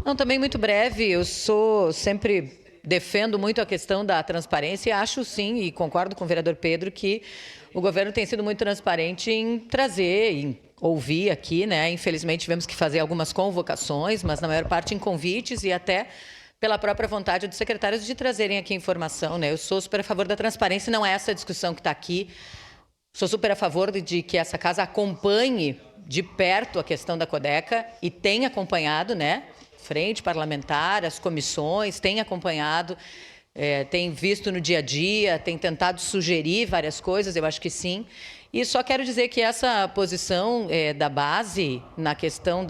Não, também muito breve. Eu sempre defendo muito a questão da transparência e acho sim, e concordo com o vereador Pedro, que o governo tem sido muito transparente em trazer, em ouvir aqui, né? Infelizmente tivemos que fazer algumas convocações, mas na maior parte em convites e até pela própria vontade dos secretários de trazerem aqui informação, né? Eu sou super a favor da transparência, não é essa a discussão que está aqui. Sou super a favor de que essa casa acompanhe de perto a questão da Codeca e tem acompanhado, né? Frente parlamentar, as comissões, tem acompanhado, tem visto no dia a dia, tem tentado sugerir várias coisas, eu acho que sim. E só quero dizer que essa posição da base na questão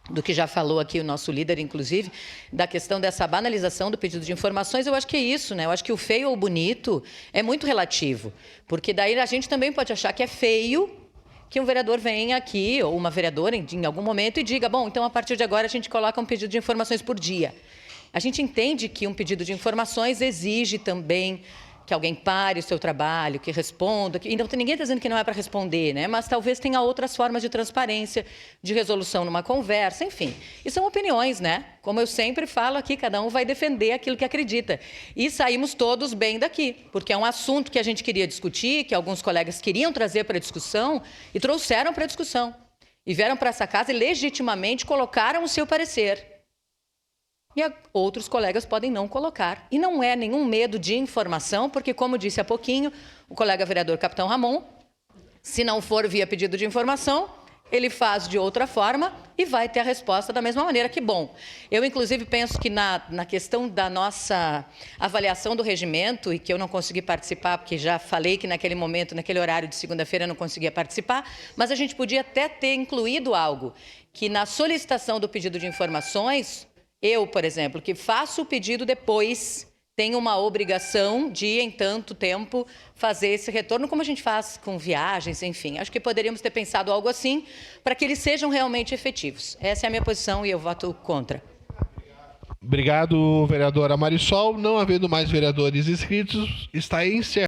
do que já falou aqui o nosso líder, inclusive, da questão dessa banalização do pedido de informações, eu acho que é isso, né? Eu acho que o feio ou bonito é muito relativo, porque daí a gente também pode achar que é feio que um vereador venha aqui, ou uma vereadora, em algum momento, e diga, bom, então, a partir de agora, a gente coloca um pedido de informações por dia. A gente entende que um pedido de informações exige também que alguém pare o seu trabalho, que responda. Então, ninguém está dizendo que não é para responder, né? Mas talvez tenha outras formas de transparência, de resolução numa conversa, enfim. E são opiniões, né? Como eu sempre falo aqui, cada um vai defender aquilo que acredita. E saímos todos bem daqui, porque é um assunto que a gente queria discutir, que alguns colegas queriam trazer para a discussão e trouxeram para a discussão. E vieram para essa casa e legitimamente colocaram o seu parecer. E outros colegas podem não colocar. E não é nenhum medo de informação, porque, como disse há pouquinho, o colega vereador Capitão Ramon, se não for via pedido de informação, ele faz de outra forma e vai ter a resposta da mesma maneira. Que bom. Eu, inclusive, penso que na questão da nossa avaliação do regimento, e que eu não consegui participar, porque já falei que naquele momento, naquele horário de segunda-feira, eu não conseguia participar, mas a gente podia até ter incluído algo, que na solicitação do pedido de informações, eu, por exemplo, que faço o pedido depois, tenho uma obrigação de, em tanto tempo, fazer esse retorno, como a gente faz com viagens, enfim. Acho que poderíamos ter pensado algo assim, para que eles sejam realmente efetivos. Essa é a minha posição e eu voto contra. Obrigado, vereadora Marisol. Não havendo mais vereadores inscritos, está encerrado.